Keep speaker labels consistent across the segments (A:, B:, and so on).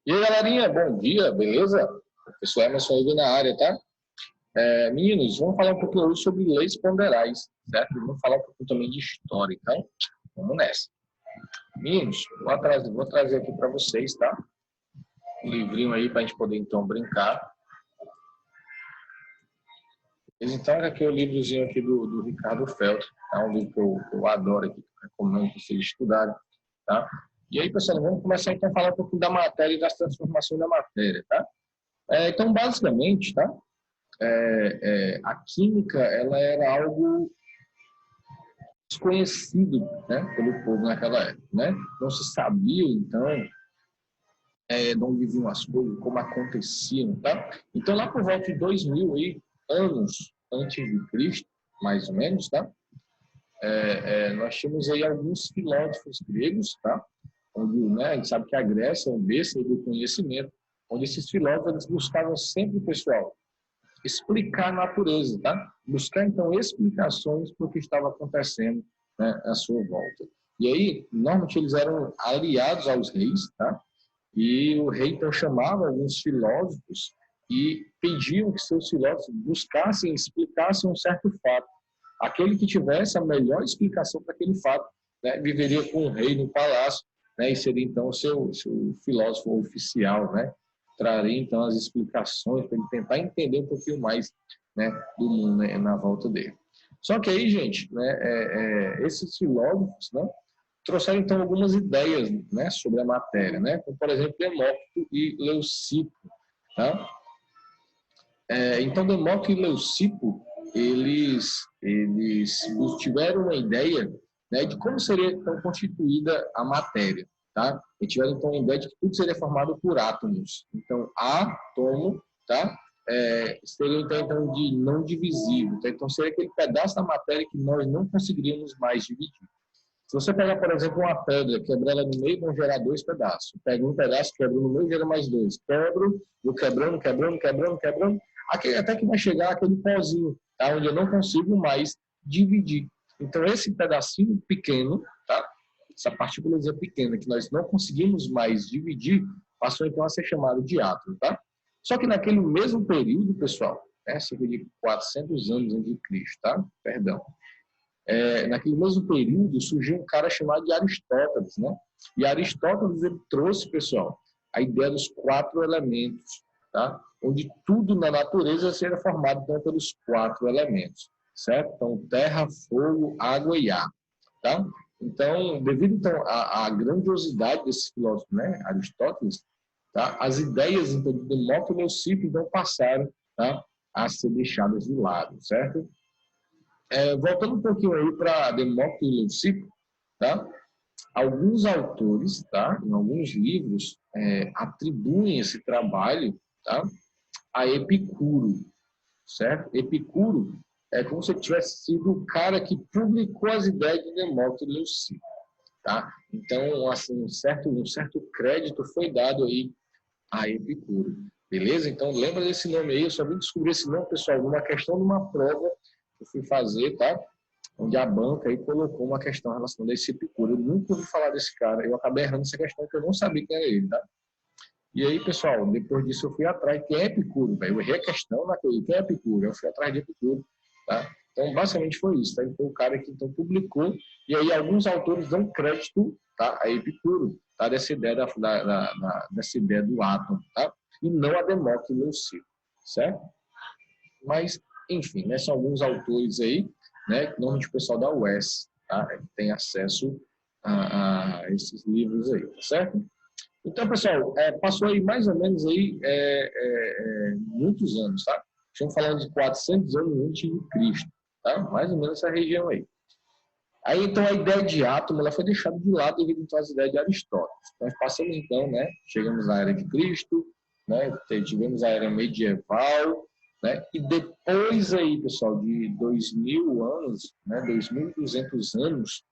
A: E aí, galerinha, bom dia, beleza? O professor Emerson aí na área, tá? Meninos, vamos falar um pouquinho hoje sobre leis ponderais, certo? Vamos falar um pouquinho também de história, então vamos nessa. Meninos, vou trazer aqui para vocês, tá? Um livrinho aí para a gente poder, então, brincar. Então, aqui é o livrozinho aqui do Ricardo Feltri, tá? Um livro que eu adoro aqui, que eu recomendo que vocês estudarem, tá? E aí, pessoal, vamos começar então a falar um pouquinho da matéria e das transformações da matéria, tá? Então, basicamente, tá? A química, ela era algo desconhecido, né, pelo povo naquela época, né? Não se sabia, então, de onde vinham as coisas, como aconteciam, tá? Então, lá por volta de 2000 aí, anos antes de Cristo, mais ou menos, tá? Nós tínhamos aí alguns filósofos gregos, tá? Onde, né, a gente sabe que a Grécia é um berço do conhecimento, onde esses filósofos eles buscavam sempre, pessoal, explicar a natureza, tá? Buscar, então, explicações para o que estava acontecendo, né, à sua volta. E aí, normalmente, eles eram aliados aos reis, tá? E o rei, então, chamava alguns filósofos e pediam que seus filósofos buscassem, explicassem um certo fato. Aquele que tivesse a melhor explicação para aquele fato, né, viveria com o rei no palácio, né, e seria, então, o seu filósofo oficial, né? Traria, então, as explicações para ele tentar entender um pouquinho mais, né, do mundo, né, na volta dele. Só que aí, gente, né, esses filósofos, né, trouxeram, então, algumas ideias, né, sobre a matéria, né, como, por exemplo, Demócrito e Leucipo, tá? Então, Demócrito e Leucipo, eles tiveram uma ideia, né, de como seria, então, constituída a matéria, tá? Eles tiveram, então, a ideia de que tudo seria formado por átomos. Então, átomo, tá? Seria, então, de não divisível. Tá? Então, seria aquele pedaço da matéria que nós não conseguiríamos mais dividir. Se você pegar, por exemplo, uma pedra, quebrar ela no meio, vão gerar dois pedaços. Pega um pedaço, quebra no meio, gera mais dois. Quebro, vou quebrando, até que vai chegar aquele pozinho, tá? Onde eu não consigo mais dividir. Então, esse pedacinho pequeno, tá? Essa partícula pequena que nós não conseguimos mais dividir, passou então a ser chamado de átomo, tá? Só que naquele mesmo período, pessoal, cerca de 400 anos antes de Cristo, tá? Perdão. Naquele mesmo período surgiu um cara chamado de Aristóteles, né? E Aristóteles ele trouxe, pessoal, a ideia dos 4 elementos, tá? Onde tudo na natureza seria formado então, pelos 4 elementos, certo? Então, terra, fogo, água e ar, tá? Então, devido então à grandiosidade desse filósofo, né, Aristóteles, tá? As ideias então de Demócrito e Leucipo então passaram, tá, a ser deixadas de lado, certo? Voltando um pouquinho aí para Demócrito e Leucipo, tá? Alguns autores, tá? Em alguns livros, atribuem esse trabalho, tá? A Epicuro, certo? Epicuro é como se tivesse sido o cara que publicou as ideias de Demócrito e Leucipo, tá? Então, assim, um certo crédito foi dado aí a Epicuro, beleza? Então, lembra desse nome aí, eu só vim descobrir esse nome, pessoal, numa questão de uma prova que eu fui fazer, tá? Onde a banca aí colocou uma questão relacionada a esse Epicuro. Eu nunca ouvi falar desse cara, eu acabei errando essa questão porque eu não sabia quem era ele, tá? E aí, pessoal, depois disso eu fui atrás, quem é Epicuro, velho? Eu errei a questão naquele, quem é Epicuro? Eu fui atrás de Epicuro, tá? Então, basicamente foi isso, tá? Ele foi o cara que então publicou, e aí alguns autores dão crédito, tá? A Epicuro, tá? Dessa ideia, dessa ideia do átomo, tá? E não a Demócrito e Leucipo, certo? Mas, enfim, né? São alguns autores aí, né? Normalmente o pessoal da UES, tá? Que tem acesso a esses livros aí, tá certo? Então, pessoal, passou aí mais ou menos aí muitos anos, tá? Estamos falando de 400 anos antes de Cristo, tá? Mais ou menos essa região aí. Aí, então, a ideia de átomo ela foi deixada de lado devido então, às ideias de Aristóteles. Nós passamos, então, né? Chegamos na era de Cristo, né? Tivemos a era medieval, né? E depois aí, pessoal, de 2000 anos, né? 2.200 anos,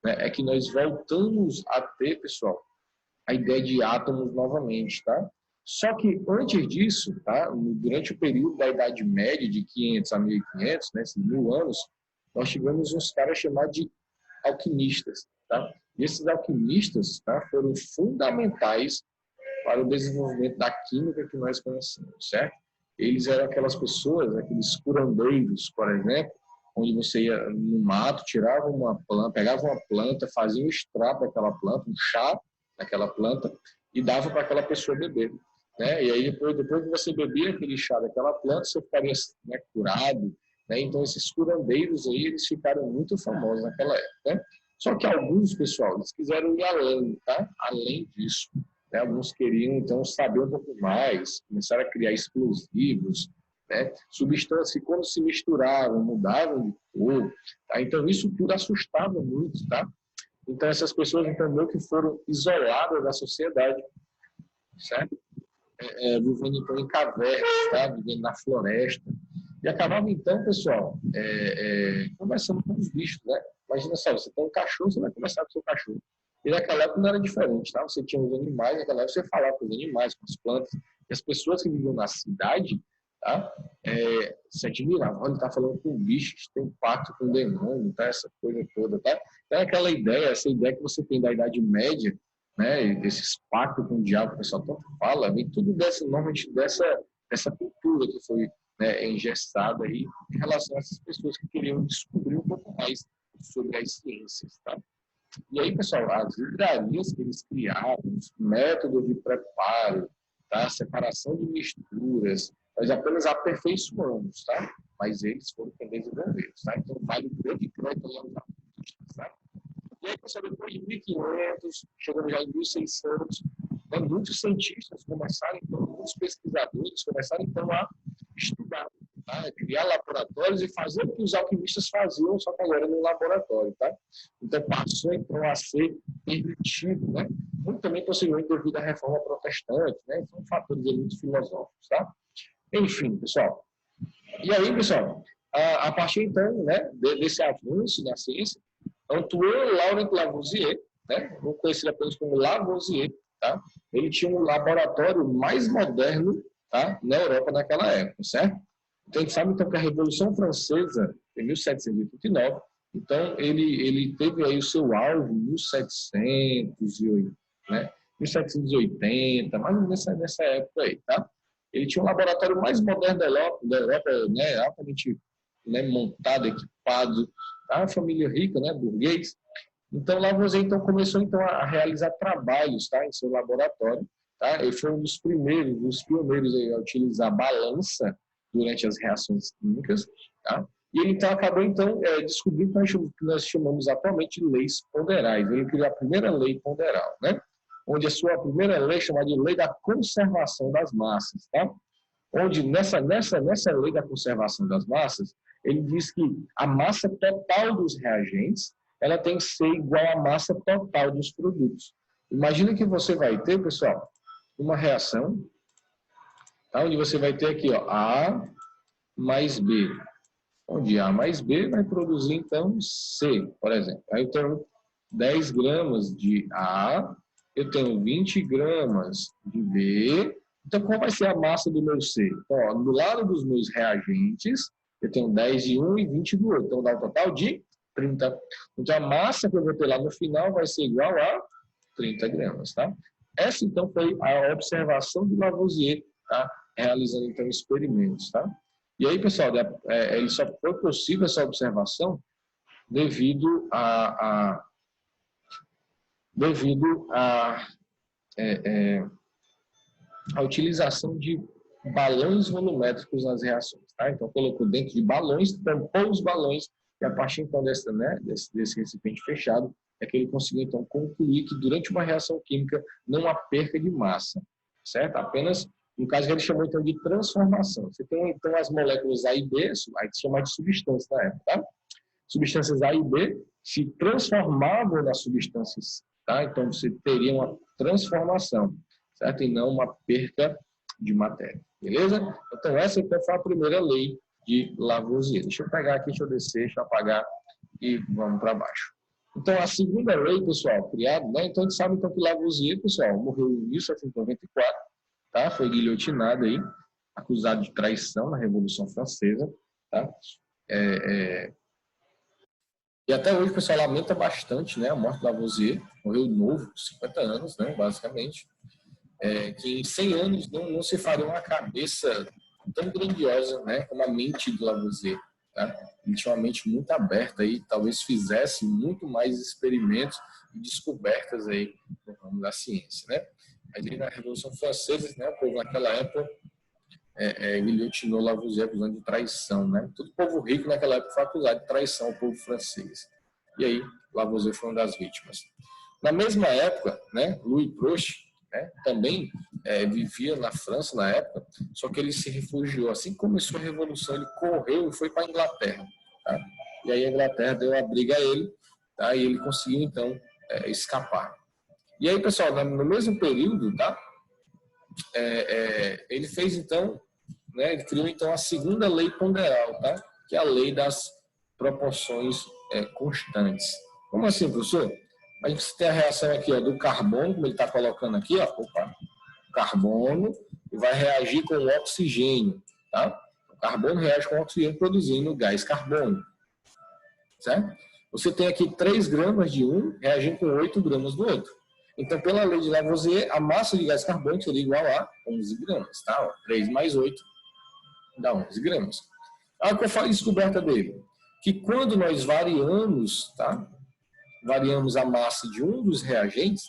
A: né? É que nós voltamos a ter, pessoal, a ideia de átomos novamente, tá? Só que antes disso, tá? Durante o período da Idade Média, de 500 a 1500, né? Esses 1000 anos, nós tivemos uns caras chamados de alquimistas, tá? E esses alquimistas, tá? Foram fundamentais para o desenvolvimento da química que nós conhecemos, certo? Eles eram aquelas pessoas, aqueles curandeiros, por exemplo, onde você ia no mato, tirava uma planta, pegava uma planta, fazia um extrato daquela planta, um chá daquela planta e dava para aquela pessoa beber, né? E aí depois que você bebia aquele chá daquela planta, você ficaria, né, curado, né? Então esses curandeiros aí, eles ficaram muito famosos naquela época, né? Só que alguns, pessoal, eles quiseram ir além, tá? Além disso, né? Alguns queriam, então, saber um pouco mais, começaram a criar explosivos, né? Substâncias que, quando se misturavam, mudavam de cor, tá? Então, isso tudo assustava muito, tá? Então, essas pessoas, então, meio que foram isoladas da sociedade, certo? Vivendo, então, em cavernas, tá? Vivendo na floresta. E acabava, então, pessoal, conversando com os bichos, né? Imagina só, você tem um cachorro, você vai conversar com o seu cachorro. E naquela época não era diferente, tá? Você tinha os animais, naquela época você falava com os animais, com as plantas. E as pessoas que viviam na cidade, tá? Se admiravam. Olha, ele está falando com bichos, tem pacto com o demônio, tá? Essa coisa toda, tá? Então, aquela ideia, essa ideia que você tem da Idade Média, né? Desses pactos com o diabo, que o pessoal tanto fala, vem tudo normalmente dessa cultura que foi, né, engessada aí em relação a essas pessoas que queriam descobrir um pouco mais sobre as ciências, tá? E aí, pessoal, as livrarias que eles criaram, os métodos de preparo, tá? Separação de misturas, nós apenas aperfeiçoamos, tá? Mas eles foram quem desenvolveram, tá? Então, vale o grande crédito aos artistas, tá? E aí, pessoal, depois de 1500, chegamos já em 1600, né, muitos cientistas começaram, então, muitos pesquisadores começaram, então, a estudar, tá? Criar laboratórios e fazer o que os alquimistas faziam, só que agora no laboratório, tá? Então, passou, então, a ser permitido, né? Muito também, possivelmente, devido à reforma protestante, né? São fatores muito filosóficos, tá? Enfim, pessoal. E aí, pessoal, a partir, então, né, desse avanço da ciência, Antoine Laurent Lavoisier, né, vou conhecer apenas como Lavoisier, tá? Ele tinha um laboratório mais moderno, tá, na Europa naquela época, certo? Então, a gente sabe então, que a Revolução Francesa, em 1789, então ele teve aí o seu auge em 1780, né, 1780, mais ou menos nessa época aí, tá? Ele tinha um laboratório mais moderno da Europa, né, altamente, né, montado, equipado, tá? Uma família rica, né, burguês. Então, Lavoisier então, começou então, a realizar trabalhos, tá, em seu laboratório. Tá? Ele foi um dos primeiros, dos pioneiros a utilizar balança durante as reações químicas. Tá? E ele então, acabou então, descobrindo o que nós chamamos atualmente de leis ponderais. Ele criou a primeira lei ponderal, né? Onde a sua primeira lei é chamada de lei da conservação das massas. Tá? Onde nessa lei da conservação das massas, ele diz que a massa total dos reagentes ela tem que ser igual à massa total dos produtos. Imagina que você vai ter, pessoal, uma reação, tá? Onde você vai ter aqui, ó, A mais B, onde A mais B vai produzir, então, C, por exemplo. Aí eu tenho 10 gramas de A, eu tenho 20 gramas de B. Então, qual vai ser a massa do meu C? Então, ó, do lado dos meus reagentes, eu tenho 10 de um e 20 do outro. Então, dá um total de 30. Então, a massa que eu vou ter lá no final vai ser igual a 30 gramas, tá? Essa, então, foi a observação de Lavoisier, tá? Realizando, então, experimentos, tá? E aí, pessoal, ele só foi possível essa observação devido a utilização de balões volumétricos nas reações, tá? Então, colocou dentro de balões, tampou os balões, e a partir, então, desse recipiente fechado, é que ele conseguiu, então, concluir que durante uma reação química não há perca de massa, certo? Apenas, no caso que ele chamou, então, de transformação. Você tem, então, as moléculas A e B, aí se chama de substância na época, tá? Substâncias A e B se transformavam nas substâncias, tá? Então, você teria uma transformação, certo? E não uma perca de matéria, beleza? Então, essa então, foi a primeira lei de Lavoisier. Deixa eu pegar aqui, deixa eu descer, deixa eu apagar e vamos para baixo. Então, a segunda lei, pessoal, criada, né? Então, a gente sabe então, que Lavoisier, pessoal, morreu em 1794, tá? Foi guilhotinado aí, acusado de traição na Revolução Francesa, tá? E até hoje o pessoal lamenta bastante, né, a morte de Lavoisier, morreu novo, 50 anos, né, basicamente. que em 100 anos não se faria uma cabeça tão grandiosa, né, como a mente do Lavoisier. Tá? Ele tinha uma mente muito aberta e talvez fizesse muito mais experimentos e descobertas aí no ramo da ciência, né? Mas aí na Revolução Francesa, né, o povo naquela época guilhotinou Lavoisier acusando de traição, né? Todo povo rico naquela época foi acusado de traição ao povo francês. E aí Lavoisier foi uma das vítimas. Na mesma época, né, Louis Proust, né, também vivia na França na época, só que ele se refugiou. Assim que começou a Revolução, ele correu e foi para a Inglaterra. Tá? E aí a Inglaterra deu a briga a ele, tá? E ele conseguiu, então, escapar. E aí, pessoal, no mesmo período, tá? Ele fez, então, né, ele criou, então, a segunda lei ponderal, tá? Que é a lei das proporções constantes. Como assim, professor? A gente tem a reação aqui, ó, do carbono, como ele está colocando aqui, ó, carbono, e vai reagir com o oxigênio, tá? O carbono reage com o oxigênio produzindo o gás carbono, certo? Você tem aqui 3 gramas de um reagindo com 8 gramas do outro. Então, pela lei de Lavoisier, a massa de gás carbônico seria igual a 11 gramas, tá? Ó, 3 mais 8 dá 11 gramas. A que eu falo descoberta dele, que quando nós variamos, tá? Variamos a massa de um dos reagentes,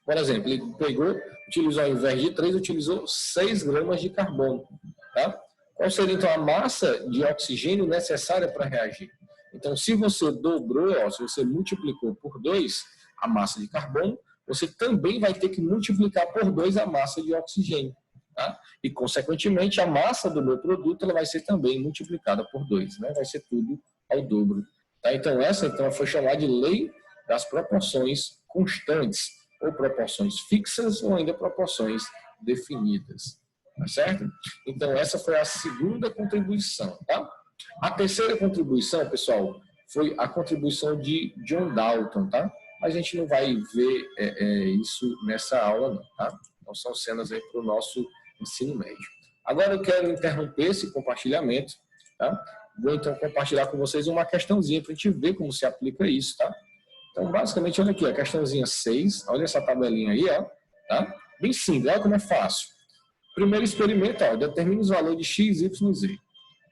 A: por exemplo, ele pegou, utilizou ao invés de 3, utilizou 6 gramas de carbono. Tá? Qual seria, então, a massa de oxigênio necessária para reagir? Então, se você dobrou, ó, se você multiplicou por 2 a massa de carbono, você também vai ter que multiplicar por 2 a massa de oxigênio. Tá? E, consequentemente, a massa do meu produto ela vai ser também multiplicada por 2. Né? Vai ser tudo ao dobro. Tá? Então, essa foi chamada de lei das proporções constantes, ou proporções fixas, ou ainda proporções definidas. Tá certo? Então, essa foi a segunda contribuição. Tá? A terceira contribuição, pessoal, foi a contribuição de John Dalton. Tá? A gente não vai ver isso nessa aula, não. Tá? Então, são cenas aí para o nosso ensino médio. Agora, eu quero interromper esse compartilhamento, tá? Vou, então, compartilhar com vocês uma questãozinha para a gente ver como se aplica isso, tá? Então, basicamente, olha aqui, a questãozinha 6, olha essa tabelinha aí, ó, tá? Bem simples, olha como é fácil. Primeiro experimento, ó, determina os valores de x, y e z.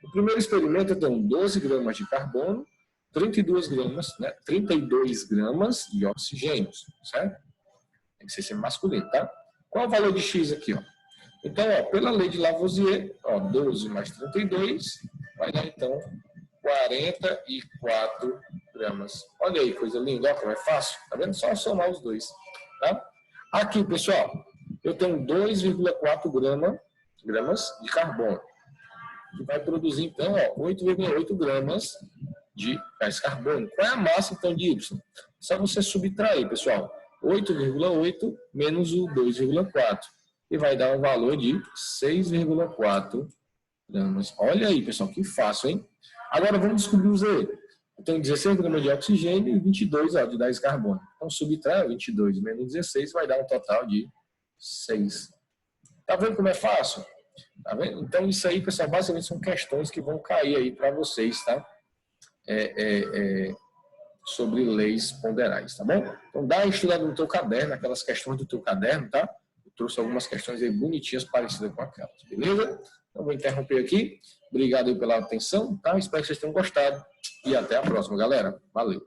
A: O primeiro experimento eu tenho 12 gramas de carbono, 32 gramas de oxigênio, certo? Tem que ser sempre masculino, tá? Qual o valor de x aqui, ó? Então, ó, pela lei de Lavoisier, ó, 12 mais 32, vai dar, então, 44 gramas. Olha aí, coisa linda, ó, como é fácil. Tá vendo? Só somar os dois, tá? Aqui, pessoal, eu tenho 2,4 gramas de carbono, que vai produzir, então, 8,8 gramas de gás carbônico. Qual é a massa, então, de Y? Só você subtrair, pessoal. 8,8 menos o 2,4. E vai dar um valor de 6,4 gramas. Olha aí, pessoal, que fácil, hein? Agora vamos descobrir o Z. Eu tenho 16 gramas de oxigênio e 22 de gás carbônico. Então, subtrai 22 menos 16 vai dar um total de 6. Tá vendo como é fácil? Tá vendo? Então, isso aí, pessoal, basicamente são questões que vão cair aí para vocês, tá? Sobre leis ponderais, tá bom? Então, dá uma estudada no teu caderno, aquelas questões do teu caderno, tá? Eu trouxe algumas questões aí bonitinhas parecidas com aquelas, beleza? Então, vou interromper aqui. Obrigado aí pela atenção, tá? Espero que vocês tenham gostado e até a próxima, galera. Valeu!